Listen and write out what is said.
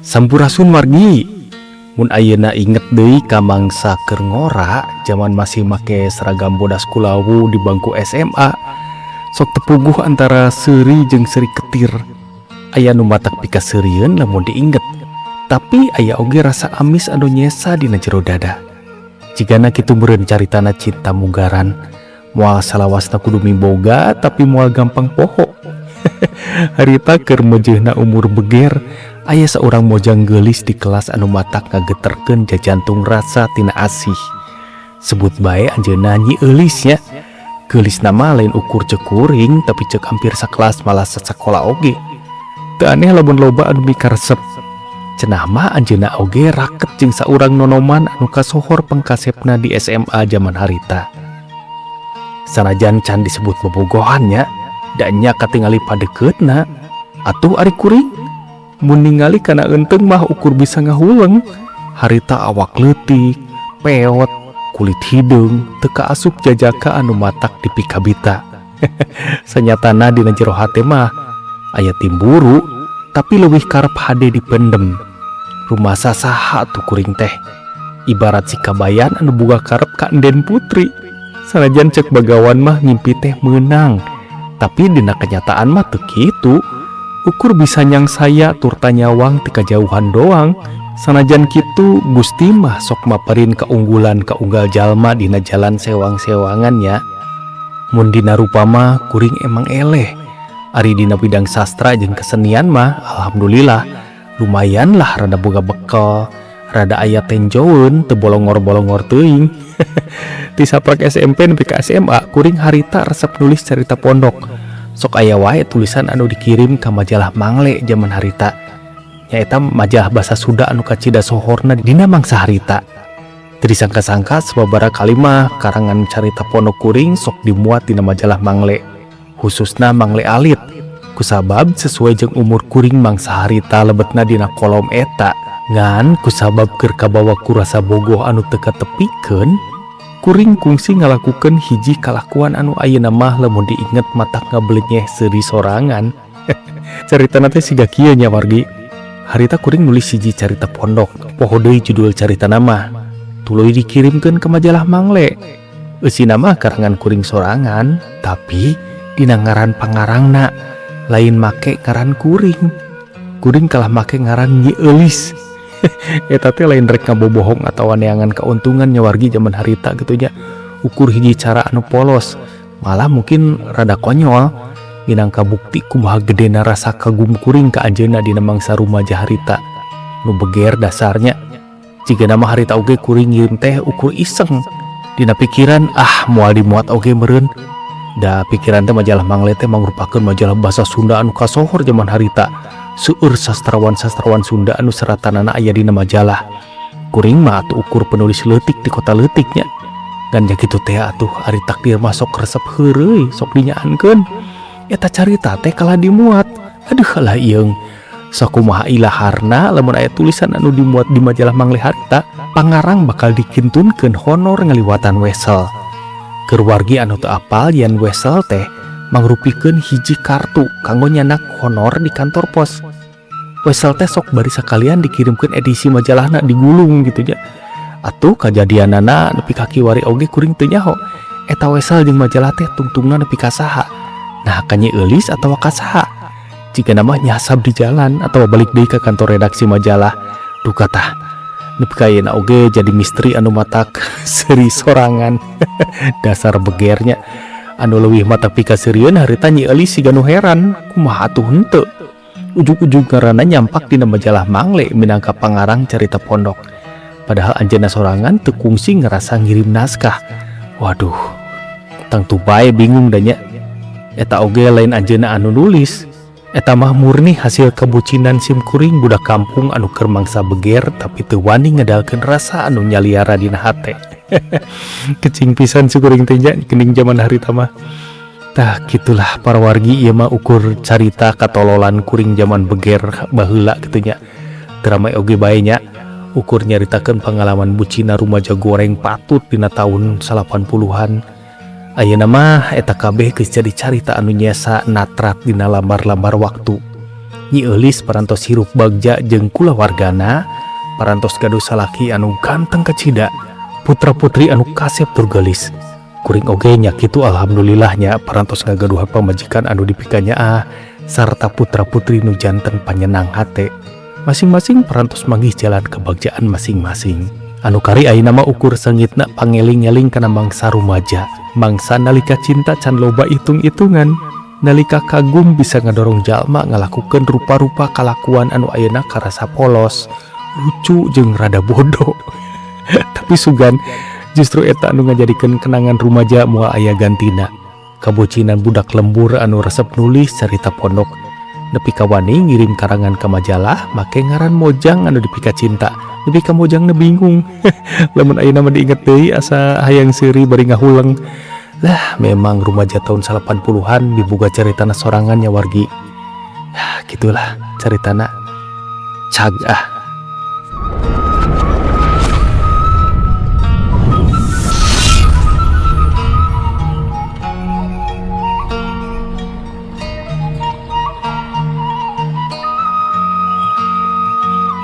Sampurasun wargi. Mun ayeuna inget deui ka mangsa keur ngora zaman masih make seragam bodas kulawu di bangku SMA. Sok tepuguh antara seuri jeung seuri ketir. Aya nu matak pikaseurieun lamun diinget. Tapi aya oge rasa amis anu nyesa dina jero dada. Jigana kitu meureun caritana cinta munggaran. Moal salawasna kudu miboga tapi moal gampang poho. Harita keur meujeuhna umur beger, aya saurang mojang geulis di kelas anu matak ngageterkeun jajantung rasa tina asih. Sebut bae anjeunna Nyi Eulis nya. Geulis nama lain ukur cek kuring tapi cek hampir sakelas malah sasakola oge. Teu aneh lamun loba anu mikaresep. Cenah mah anjeunna oge raket jeung saurang nonoman anu kasohor pangkasepna di SMA zaman harita. Sanajan can disebut bobogohannya, da nya katingali padekeutna, atuh ari kuring mun ningali kana eunteng mah ukur bisa ngahuleng. Harita awak leutik, peot, kulit hidung, teu kaasup jajaka anu matak di pikabita. Sanyatana dina jero hate mah aya timburu, tapi leuwih karep hade dipendem. Rumasa saha tuh kuring teh? Ibarat si kabayan anu boga karep ka enden putri. Sanajan cek bagawan mah ngimpi teh meunang, tapi dina kenyataan mah teu kitu. Ukur bisa nyang saya turta nyawang ti kajauhan doang. Sanajan kitu Gusti mah sok maparin keunggulan ka unggal jalma dina jalan sewang-sewangan nya. Mun dina rupa mah kuring emang eleh. Ari dina bidang sastra jeung kesenian mah alhamdulillah lumayan lah rada boga bekal, rada aya tenjoeun teu bolongor-bolongor teuing. Ti saprak SMP nepi ka SMA kuring harita resep nulis carita pondok. Sok aya wae tulisan anu dikirim ka majalah Mangle zaman harita. Nyaeta majalah basa Sunda anu kacida sohorna dina mangsa harita. Teu disangka-sangka sababaraha kali mah karangan carita pondok kuring sok dimuat dina majalah Mangle. Khususna Mangle Alit. Kusabab sesuai jeung umur kuring mangsa harita lebetna dina kolom eta. Ngan kusabab keur kabawa ku rasa bogoh anu teu katepikeun, kuring kungsi ngalakukeun hiji kalakuan anu ayeuna mah lamun diinget matak ngabelenyeh seuri sorangan. Caritana teh siga kieu nya wargi. Harita kuring nulis hiji carita pondok, poho deui judul caritana mah. Tuluy dikirimkeun ke majalah Mangle. Eusina mah karangan kuring sorangan, tapi dina ngaran pangarangna lain make ngaran kuring. Kuring kalah make ngaran Nyi Eulis. Eta teh lain rek ngabobohong atawa neangan kauntungan nya wargi zaman harita gitu nya. Ukur hiji cara anu polos, malah mungkin rada konyol. Minangka bukti kumaha gedena rasa kagum kuring ka anjeunna dina mangsa rumaja harita. Nu beger dasarnya. Jigana mah harita oge kuring ngirim teh ukur iseng. Dina pikiran moal dimuat oge meureun. Da pikiran teh majalah Mangle teh mangrupakeun majalah basa Sunda anu kasohor zaman harita. Seueur sastrawan-sastrawan Sunda anu seratanana aya dina majalah. Kuring mah atuh ukur penulis leutik di kota leutiknya. Ganja kitu teh atuh ari takdir mah sok resep heureuy, sok dinyaankeun. Eta carita teh kalah dimuat. Aduh lah ieung. Sok kumaha ilaharna lamun aya tulisan anu dimuat di majalah Mangle harita, pangarang bakal dikintunkeun honor ngaliwatan wesel. Keur wargi anu teu apal yen wesel teh mangrupikeun hiji kartu kanggo nyanak honor di kantor pos. Wesel teh sok bari sakalian dikirimkeun edisi majalahna digulung gitu nya. Atuh kajadianana nepi ka kiwari oge kuring teu nyaho. Eta wesel jeung majalah teh tungtungna nepi ka saha. Nah ka Nyi Eulis atawa ka saha? Jigana mah nyasab di jalan atawa balik deui ka kantor redaksi majalah. Duh katah. Nepi ka ayeuna oge jadi misteri anu matak seuri sorangan. Dasar begernya. Anu leuwih mata pikaseurieun harita Nyi Eulis siga nu heran kumaha atuh henteu. Ujug-ujug ngaranna nyampak dina majalah Mangle minangka pangarang carita pondok. Padahal anjeunna sorangan teu kungsi ngerasa ngirim naskah. Waduh, tangtu bae bingung da nya. Eta oge lain anjeunna anu nulis. Eta mah murni hasil kebucinan sim kuring budak kampung anu keur mangsa beger tapi teu wani ngedalkeun rasa anu nyaliara dina hate. Kecing pisan si kuring teh nya geuning zaman harita mah. Tah gitulah para wargi ieu mah ukur carita katololan kuring zaman beger baheula kitu nya. Teu rame oge bae nya ukur nyaritakeun pengalaman bucina rumaja goreng patut dina taun 80-an. Ayeuna mah eta kabeh geus jadi carita anu nyesa natrat dina lambar-lambar waktu. Nyi Eulis parantos hirup bagja jeung kulawargana, parantos gaduh salaki anu ganteng kecida, putra-putri anu kasep tur geulis. Kuring oge nya kitu alhamdulillahnya parantos ngagaduhan pamajikan anu dipikanya sarta putra-putri nu janten panyenang hate. Masing-masing parantos manggih jalan kebagjaan masing-masing. Anu kari ayeuna mah ukur seungitna pangeling-eling kana mangsa rumaja. Mangsa nalika cinta can loba itung-itungan, nalika kagum bisa ngadorong jalma ngalakukeun rupa-rupa kalakuan anu ayeuna karasa polos, lucu jeung rada bodoh. Tapi sugan justru eta anu ngajadikeun kenangan rumaja moal aya gantina. Kabocinan budak lembur anu resep nulis carita pondok, nepi ka wani ngirim karangan ke majalah make ngaran Mojang anu dipika cinta. Nepi ka Mojang na bingung. Lamun ayeuna mah diinget deui asa hayang seuri bari ngahuleng. Lah memang rumaja tahun 80-an dibuga caritana sorangan nya wargi. Gitulah caritana. Cag